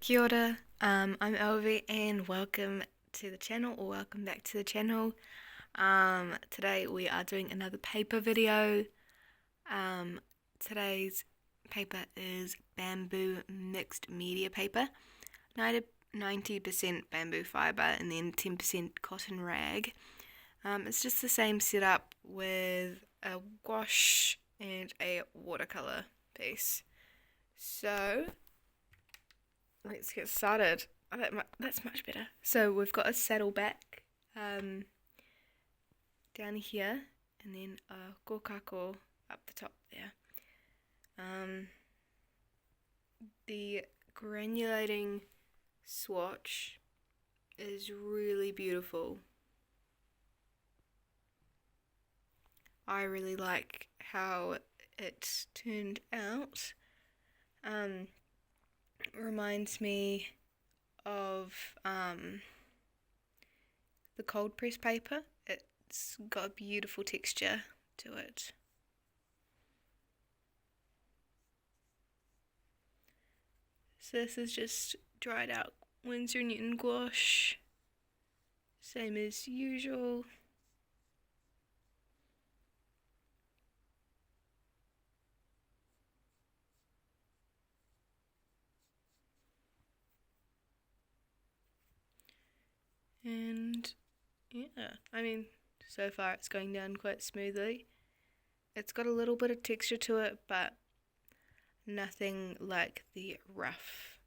Kia ora, I'm Elvie and welcome to the channel or welcome back to the channel. Today we are doing another paper video. Today's paper is bamboo mixed media paper, 90% bamboo fibre and then 10% cotton rag. It's just the same setup with a gouache and a watercolour piece. So let's get started. Oh, that's much better. So we've got a saddle back down here, and then a kokako up the top there. The granulating swatch is really beautiful. I really like how it turned out. Reminds me of the cold press paper. It's got a beautiful texture to it. So this is just dried out Winsor & Newton gouache, same as usual. And yeah, I mean, so far it's going down quite smoothly. It's got a little bit of texture to it, but nothing like the rough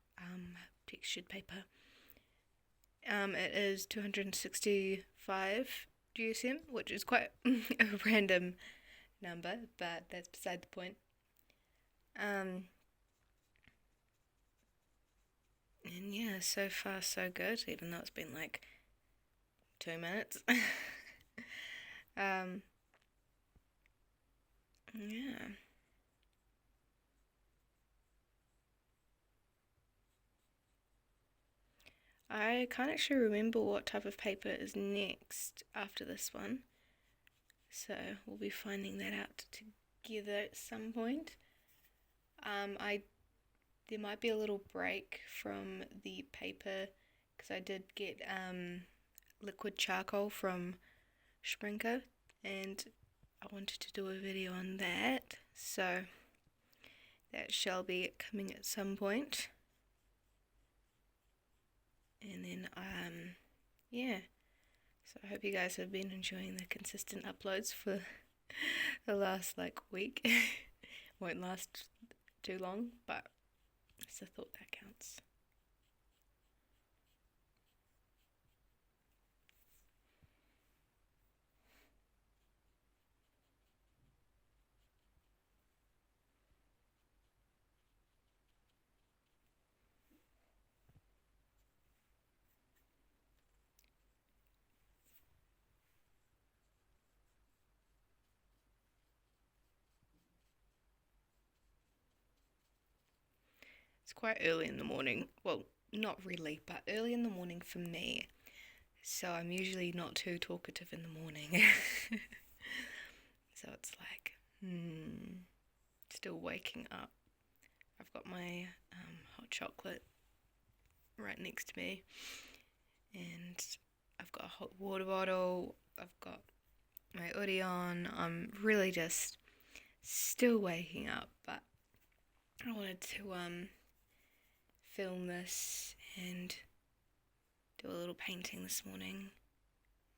textured paper. It is 265 GSM, which is quite a random number, but that's beside the point. And yeah, so far so good, even though it's been like 2 minutes. Yeah. I can't actually remember what type of paper is next after this one, so we'll be finding that out together at some point. There might be a little break from the paper because I did get liquid charcoal from Sprinker and I wanted to do a video on that, so that shall be coming at some point. And then yeah, so I hope you guys have been enjoying the consistent uploads for the last week. Won't last too long, but it's a thought that counts. It's quite early in the morning. Well, not really, but early in the morning for me. So I'm usually not too talkative in the morning. So it's like, still waking up. I've got my hot chocolate right next to me, and I've got a hot water bottle. I've got my hoodie on. I'm really just still waking up, but I wanted to film this and do a little painting this morning.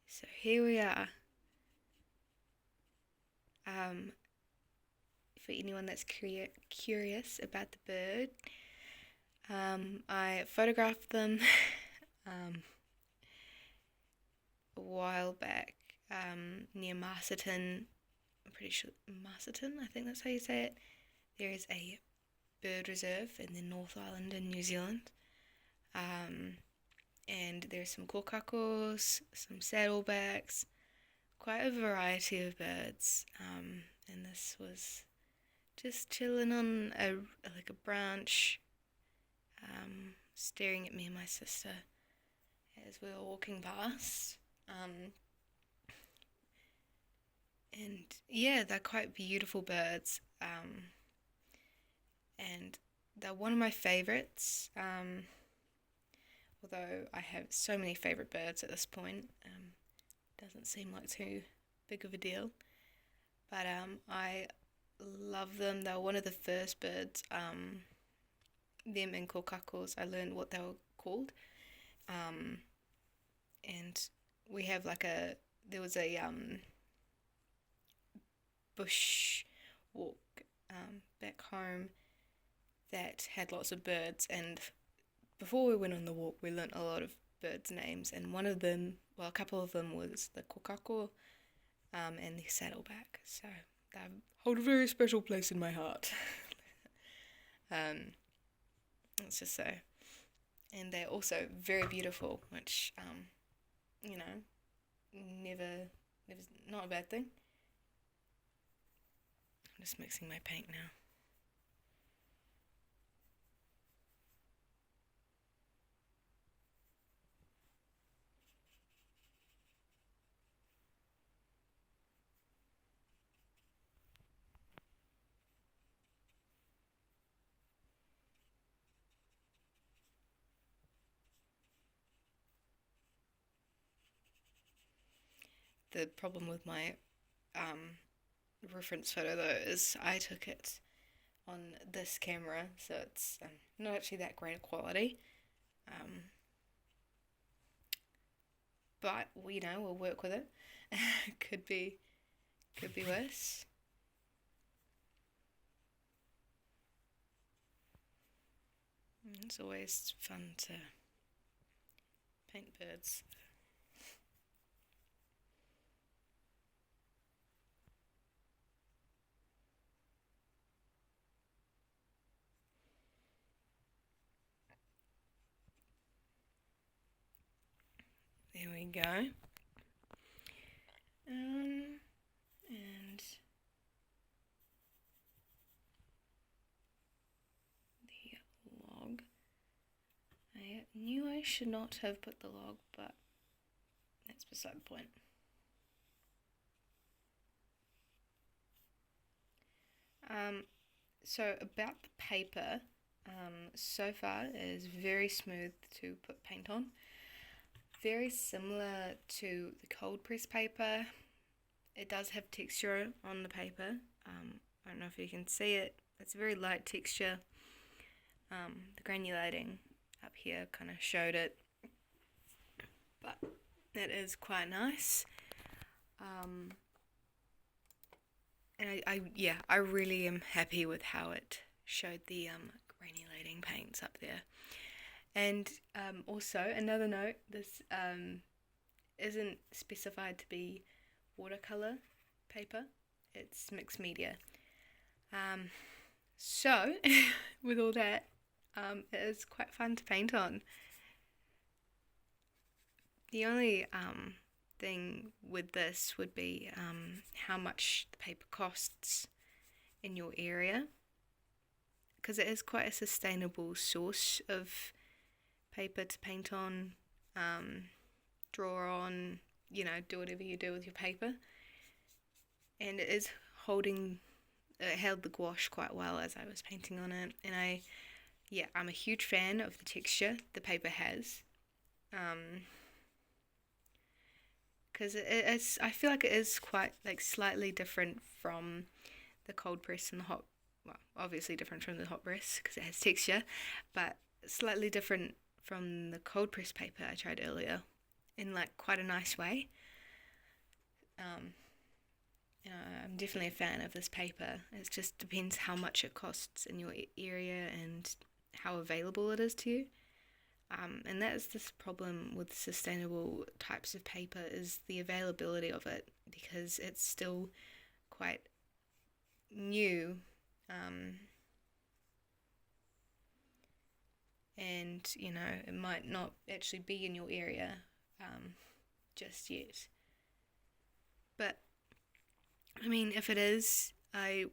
So here we are. For anyone that's curious about the bird, I photographed them a while back near Masterton. I'm pretty sure Masterton, I think that's how you say it. There is a bird reserve in the North Island in New Zealand. And there's some kokakos, some saddlebacks, quite a variety of birds. And this was just chilling on a branch, staring at me and my sister as we were walking past. And yeah, they're quite beautiful birds. And they're one of my favorites. although I have so many favourite birds at this point, doesn't seem like too big of a deal. But I love them. They were one of the first birds, them and kokakos, I learned what they were called. Um, and we have there was a bush walk back home that had lots of birds, and before we went on the walk we learnt a lot of birds' names, and one of them, well, a couple of them was the kokako, and the saddleback, so they hold a very special place in my heart. Let's just say. And they're also very beautiful, which, you know, never, not a bad thing. I'm just mixing my paint now. The problem with my reference photo though is I took it on this camera, so it's not actually that great a quality. But we'll work with it. could be worse. It's always fun to paint birds. There we go. And the log. I knew I should not have put the log, but that's beside the point. So about the paper, so far it is very smooth to put paint on. Very similar to the cold press paper. It does have texture on the paper. I don't know if you can see it. It's a very light texture. The granulating up here kind of showed it, but that is quite nice. And I really am happy with how it showed the granulating paints up there. And also, another note, this isn't specified to be watercolour paper, it's mixed media. So, with all that, it is quite fun to paint on. The only thing with this would be how much the paper costs in your area, because it is quite a sustainable source of paper to paint on, draw on, do whatever you do with your paper. And it is it held the gouache quite well as I was painting on it. And I'm a huge fan of the texture the paper has. Because I feel like it is quite slightly different from the cold press and the hot, well, obviously different from the hot press because it has texture, but slightly different from the cold press paper I tried earlier in quite a nice way. I'm definitely a fan of this paper. It just depends how much it costs in your area and how available it is to you. And that is this problem with sustainable types of paper, is the availability of it, because it's still quite new. And it might not actually be in your area just yet. But I mean, if it is, I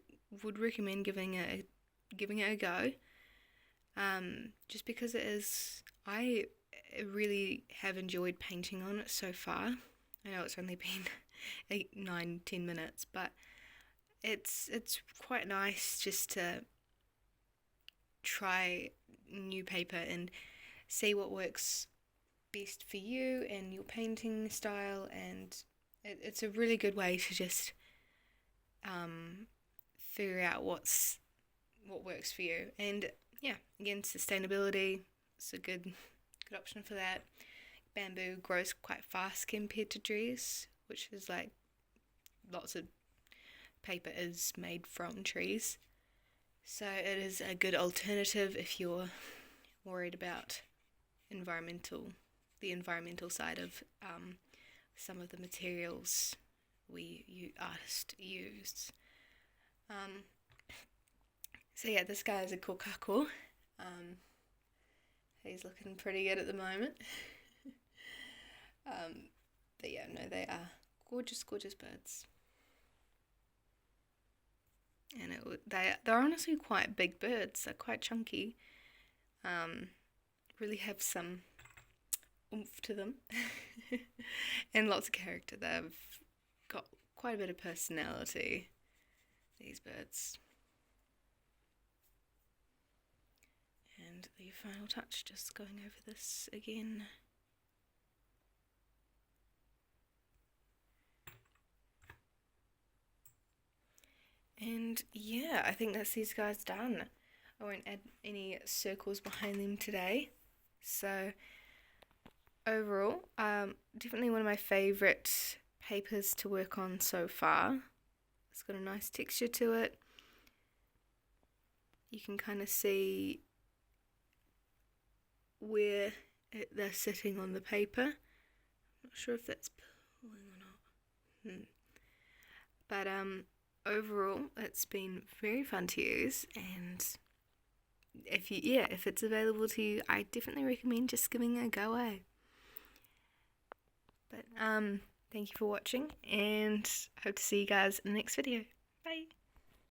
would recommend giving it a go. Just because I really have enjoyed painting on it so far. I know it's only been 8, 9, 10 minutes, but it's quite nice just to try new paper and see what works best for you and your painting style, and it's a really good way to just figure out what works for you. And yeah, again, sustainability, it's a good option for that. Bamboo grows quite fast compared to trees, which is like lots of paper is made from trees. So it is a good alternative if you're worried about the environmental side of some of the materials artists use. So yeah, this guy is a kokako. He's looking pretty good at the moment. But yeah, no, they are gorgeous, gorgeous birds. And they're honestly quite big birds. They're quite chunky. Really have some oomph to them. And lots of character. They've got quite a bit of personality, these birds. And the final touch, just going over this again. And yeah, I think that's these guys done. I won't add any circles behind them today. So overall, definitely one of my favourite papers to work on so far. It's got a nice texture to it. You can kind of see where they're sitting on the paper. I'm not sure if that's pulling or not. But overall, it's been very fun to use, and if it's available to you, I definitely recommend just giving it a go. But thank you for watching, and hope to see you guys in the next video.